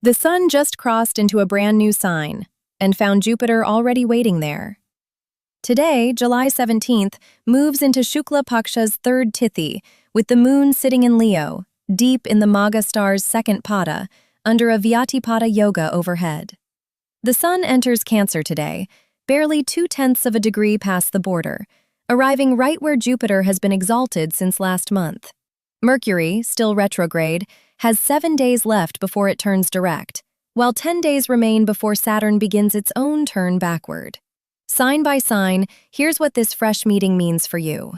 The Sun just crossed into a brand new sign and found Jupiter already waiting there. Today, July 17th, moves into Shukla Paksha's third Tithi, with the Moon sitting in Leo, deep in the Magha star's second pada, under a Vyatipada yoga overhead. The Sun enters Cancer today, barely 0.2 of a degree past the border, arriving right where Jupiter has been exalted since last month. Mercury, still retrograde, has 7 days left before it turns direct, while 10 days remain before Saturn begins its own turn backward. Sign by sign, here's what this fresh meeting means for you.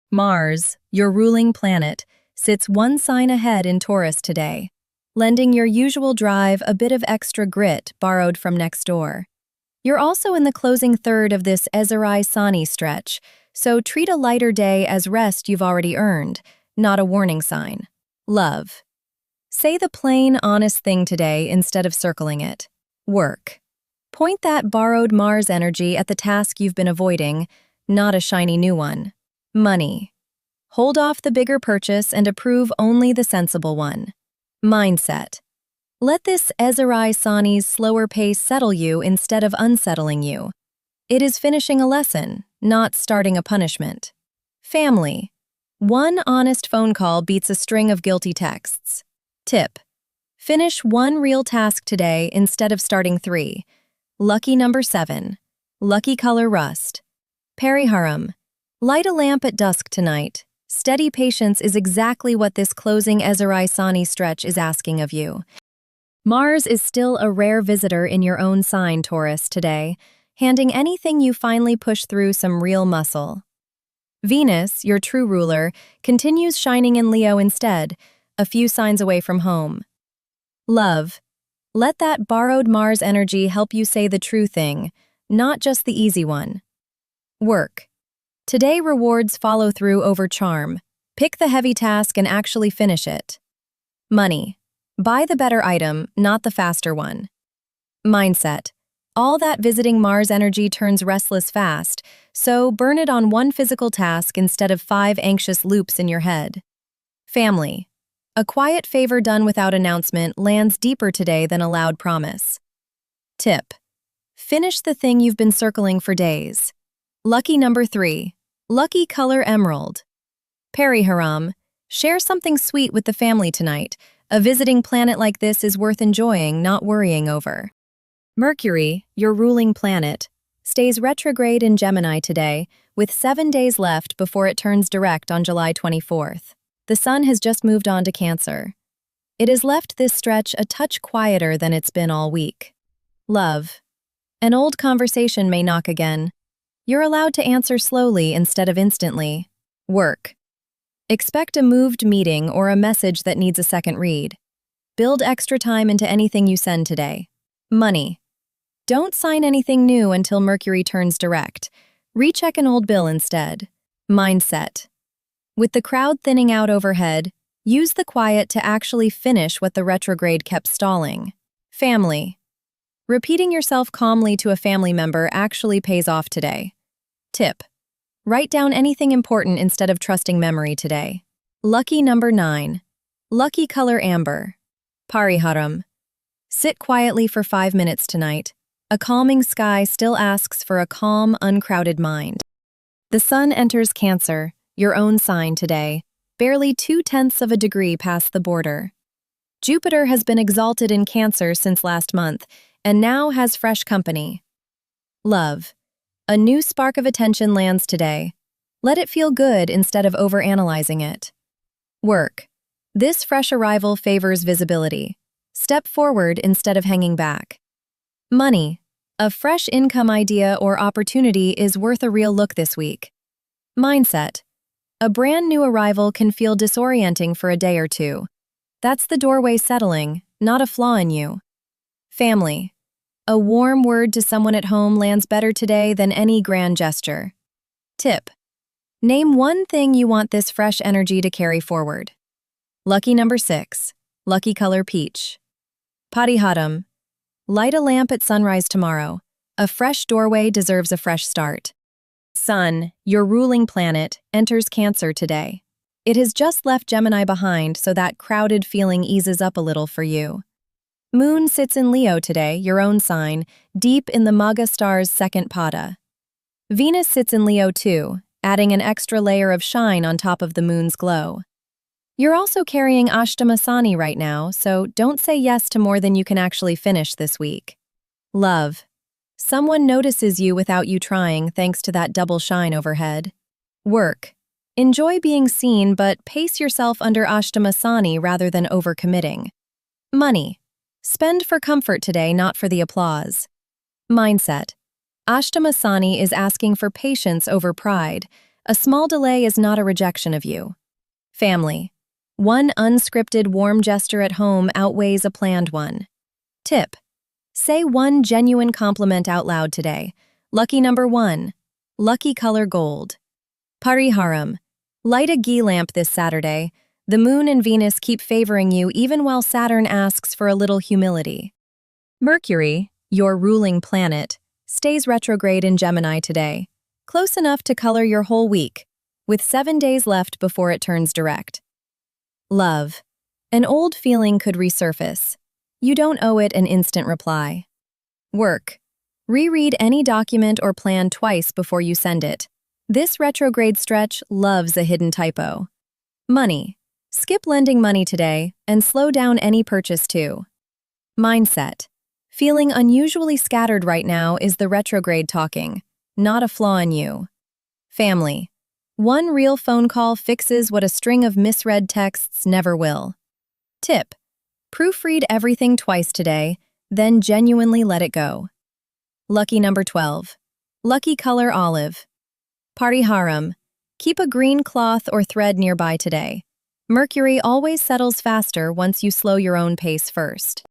Mars, your ruling planet, sits one sign ahead in Taurus today, lending your usual drive a bit of extra grit borrowed from next door. You're also in the closing third of this Aries-Sani stretch, so treat a lighter day as rest you've already earned, not a warning sign. Love. Say the plain, honest thing today instead of circling it. Work. Point that borrowed Mars energy at the task you've been avoiding, not a shiny new one. Money. Hold off the bigger purchase and approve only the sensible one. Mindset. Let this Aries-Sani's slower pace settle you instead of unsettling you. It is finishing a lesson, not starting a punishment. Family. One honest phone call beats a string of guilty texts. Tip. Finish one real task today instead of starting 3. Lucky number 7. Lucky color rust. Pariharam. Light a lamp at dusk tonight. Steady patience is exactly what this closing Aries-Sani stretch is asking of you. Mars is still a rare visitor in your own sign, Taurus, today, handing anything you finally push through some real muscle. Venus, your true ruler, continues shining in Leo instead, a few signs away from home. Love. Let that borrowed Mars energy help you say the true thing, not just the easy one. Work. Today rewards follow through over charm. Pick the heavy task and actually finish it. Money. Buy the better item, not the faster one. Mindset. All that visiting Mars energy turns restless fast, so burn it on one physical task instead of 5 anxious loops in your head. Family. A quiet favor done without announcement lands deeper today than a loud promise. Tip. Finish the thing you've been circling for days. Lucky number 3. Lucky color emerald. Pariharam. Share something sweet with the family tonight. A visiting planet like this is worth enjoying, not worrying over. Mercury, your ruling planet, stays retrograde in Gemini today, with 7 days left before it turns direct on July 24th. The Sun has just moved on to Cancer. It has left this stretch a touch quieter than it's been all week. Love. An old conversation may knock again. You're allowed to answer slowly instead of instantly. Work. Expect a moved meeting or a message that needs a second read. Build extra time into anything you send today. Money. Don't sign anything new until Mercury turns direct. Recheck an old bill instead. Mindset. With the crowd thinning out overhead, use the quiet to actually finish what the retrograde kept stalling. Family. Repeating yourself calmly to a family member actually pays off today. Tip. Write down anything important instead of trusting memory today. Lucky number 9. Lucky color amber. Pariharam. Sit quietly for 5 minutes tonight. A calming sky still asks for a calm, uncrowded mind. The Sun enters Cancer, your own sign today, barely 0.2 of a degree past the border. Jupiter has been exalted in Cancer since last month, and now has fresh company. Love. A new spark of attention lands today. Let it feel good instead of overanalyzing it. Work. This fresh arrival favors visibility. Step forward instead of hanging back. Money. A fresh income idea or opportunity is worth a real look this week. Mindset. A brand new arrival can feel disorienting for a day or two. That's the doorway settling, not a flaw in you. Family. A warm word to someone at home lands better today than any grand gesture. Tip. Name one thing you want this fresh energy to carry forward. Lucky number 6. Lucky color peach. Pariharam. Light a lamp at sunrise tomorrow. A fresh doorway deserves a fresh start. Sun, your ruling planet, enters Cancer today. It has just left Gemini behind, so that crowded feeling eases up a little for you. Moon sits in Leo today, your own sign, deep in the Magha star's second pada. Venus sits in Leo too, adding an extra layer of shine on top of the moon's glow. You're also carrying Ashtama Sani right now, so don't say yes to more than you can actually finish this week. Love. Someone notices you without you trying thanks to that double shine overhead. Work. Enjoy being seen, but pace yourself under Ashtama Sani rather than overcommitting. Money. Spend for comfort today, not for the applause. Mindset. Ashtama Sani is asking for patience over pride. A small delay is not a rejection of you. Family. One unscripted warm gesture at home outweighs a planned one. Tip. Say one genuine compliment out loud today. Lucky number 1. Lucky color gold. Pariharam. Light a ghee lamp this Saturday. The moon and Venus keep favoring you even while Saturn asks for a little humility. Mercury, your ruling planet, stays retrograde in Gemini today, close enough to color your whole week, with 7 days left before it turns direct. Love. An old feeling could resurface. You don't owe it an instant reply. Work. Reread any document or plan twice before you send it. This retrograde stretch loves a hidden typo. Money. Skip lending money today and slow down any purchase too. Mindset. Feeling unusually scattered right now is the retrograde talking, not a flaw in you. Family. One real phone call fixes what a string of misread texts never will. Tip. Proofread everything twice today, then genuinely let it go. Lucky number 12. Lucky color olive. Pariharam. Keep a green cloth or thread nearby today. Mercury always settles faster once you slow your own pace first.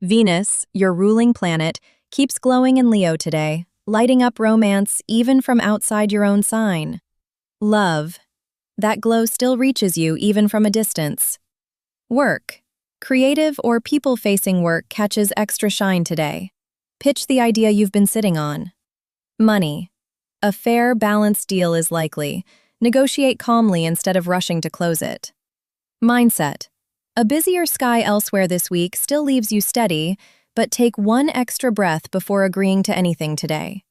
Venus, your ruling planet, keeps glowing in Leo today, lighting up romance even from outside your own sign. Love. That glow still reaches you even from a distance. Work. Creative or people-facing work catches extra shine today. Pitch the idea you've been sitting on. Money. A fair, balanced deal is likely. Negotiate calmly instead of rushing to close it. Mindset. A busier sky elsewhere this week still leaves you steady, but take one extra breath before agreeing to anything today.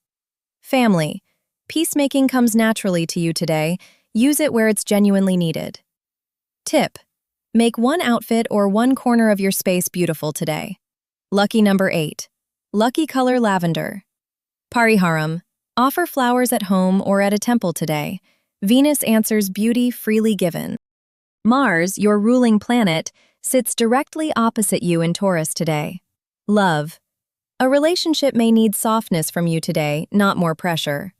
Family. Peacemaking comes naturally to you today. Use it where it's genuinely needed. Tip. Make one outfit or one corner of your space beautiful today. Lucky number 8. Lucky color lavender. Pariharam. Offer flowers at home or at a temple today. Venus answers beauty freely given. Mars, your ruling planet, sits directly opposite you in Taurus today. Love. A relationship may need softness from you today, not more pressure.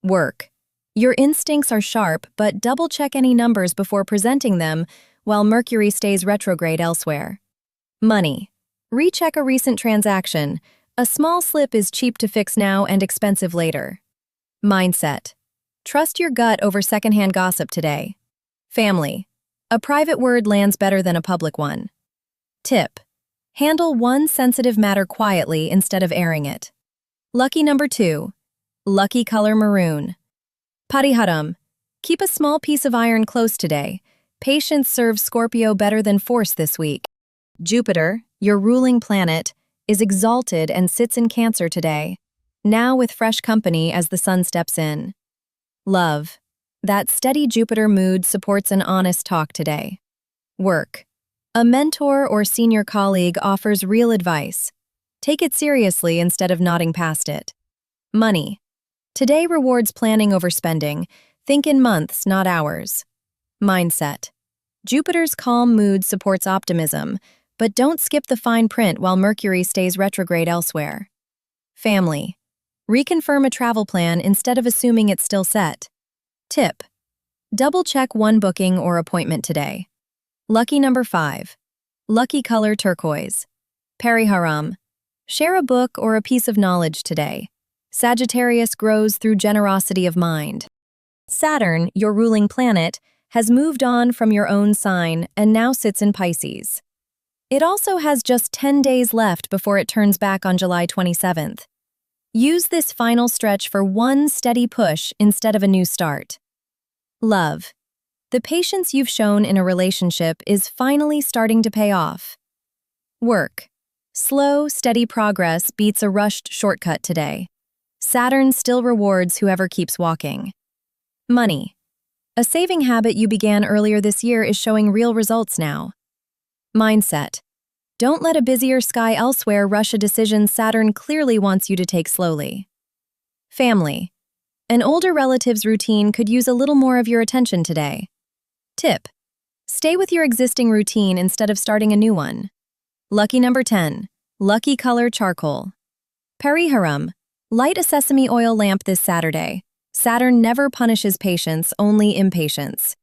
Work. Your instincts are sharp, but double-check any numbers before presenting them while Mercury stays retrograde elsewhere. Money. Recheck a recent transaction. A small slip is cheap to fix now and expensive later. Mindset. Trust your gut over secondhand gossip today. Family. A private word lands better than a public one. Tip. Handle one sensitive matter quietly instead of airing it. Lucky number 2. Lucky color maroon. Pariharam. Keep a small piece of iron close today. Patience serves Scorpio better than force this week. Jupiter, your ruling planet, is exalted and sits in Cancer today, now with fresh company as the sun steps in. Love. That steady Jupiter mood supports an honest talk today. Work. A mentor or senior colleague offers real advice. Take it seriously instead of nodding past it. Money. Today rewards planning over spending. Think in months, not hours. Mindset. Jupiter's calm mood supports optimism, but don't skip the fine print while Mercury stays retrograde elsewhere. Family. Reconfirm a travel plan instead of assuming it's still set. Tip. Double-check one booking or appointment today. Lucky number 5. Lucky color turquoise. Pariharam. Share a book or a piece of knowledge today. Sagittarius grows through generosity of mind. Saturn, your ruling planet, has moved on from your own sign and now sits in Pisces. It also has just 10 days left before it turns back on July 27th. Use this final stretch for one steady push instead of a new start. Love. The patience you've shown in a relationship is finally starting to pay off. Work. Slow, steady progress beats a rushed shortcut today. Saturn still rewards whoever keeps walking. Money. A saving habit you began earlier this year is showing real results now. Mindset. Don't let a busier sky elsewhere rush a decision Saturn clearly wants you to take slowly. Family. An older relative's routine could use a little more of your attention today. Tip. Stay with your existing routine instead of starting a new one. Lucky number 10. Lucky color charcoal. Pariharam. Light a sesame oil lamp this Saturday. Saturn never punishes patience, only impatience.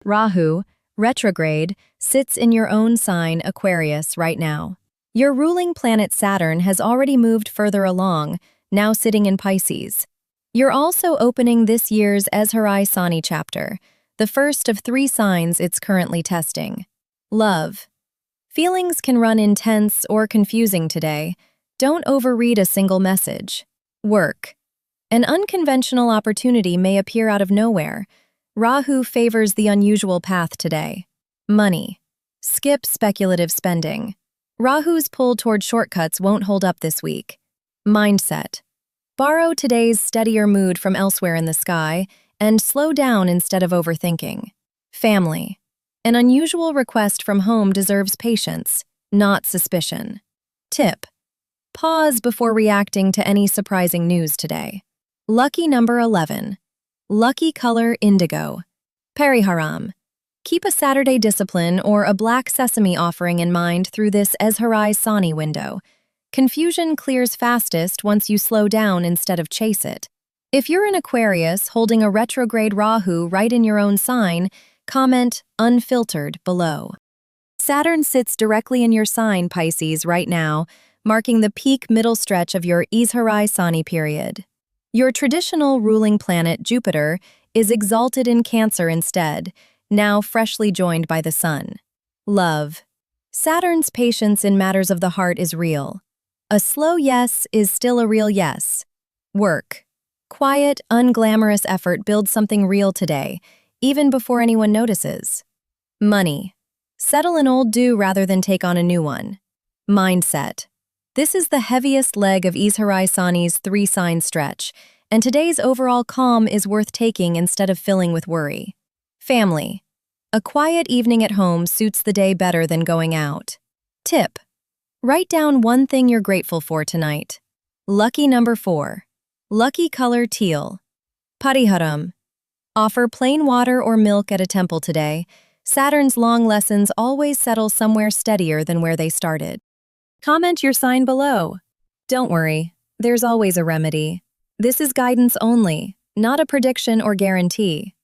Rahu, retrograde, sits in your own sign, Aquarius, right now. Your ruling planet Saturn has already moved further along, now sitting in Pisces. You're also opening this year's Ezharai Sani chapter, the first of 3 signs it's currently testing. Love. Feelings can run intense or confusing today. Don't overread a single message. Work. An unconventional opportunity may appear out of nowhere. Rahu favors the unusual path today. Money. Skip speculative spending. Rahu's pull toward shortcuts won't hold up this week. Mindset. Borrow today's steadier mood from elsewhere in the sky and slow down instead of overthinking. Family. An unusual request from home deserves patience, not suspicion. Tip. Pause before reacting to any surprising news today. Lucky number 11. Lucky color indigo. Pariharam. Keep a Saturday discipline or a black sesame offering in mind through this Ezharai Sani window. Confusion clears fastest once you slow down instead of chase it. If you're an Aquarius holding a retrograde Rahu right in your own sign, comment unfiltered below. Saturn sits directly in your sign, Pisces, right now, marking the peak middle stretch of your Ezharai Sani period. Your traditional ruling planet, Jupiter, is exalted in Cancer instead, now freshly joined by the Sun. Love. Saturn's patience in matters of the heart is real. A slow yes is still a real yes. Work. Quiet, unglamorous effort builds something real today, even before anyone notices. Money. Settle an old due rather than take on a new one. Mindset. This is the heaviest leg of Ezharai Sani's 3-sign stretch, and today's overall calm is worth taking instead of filling with worry. Family. A quiet evening at home suits the day better than going out. Tip. Write down one thing you're grateful for tonight. Lucky number 4. Lucky color teal. Pariharam. Offer plain water or milk at a temple today. Saturn's long lessons always settle somewhere steadier than where they started. Comment your sign below. Don't worry, there's always a remedy. This is guidance only, not a prediction or guarantee.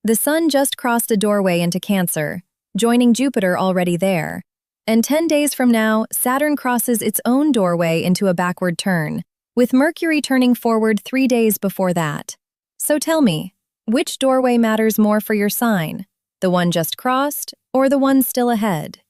The Sun just crossed a doorway into Cancer, joining Jupiter already there. And 10 days from now, Saturn crosses its own doorway into a backward turn, with Mercury turning forward 3 days before that. So tell me, which doorway matters more for your sign? The one just crossed, or the one still ahead?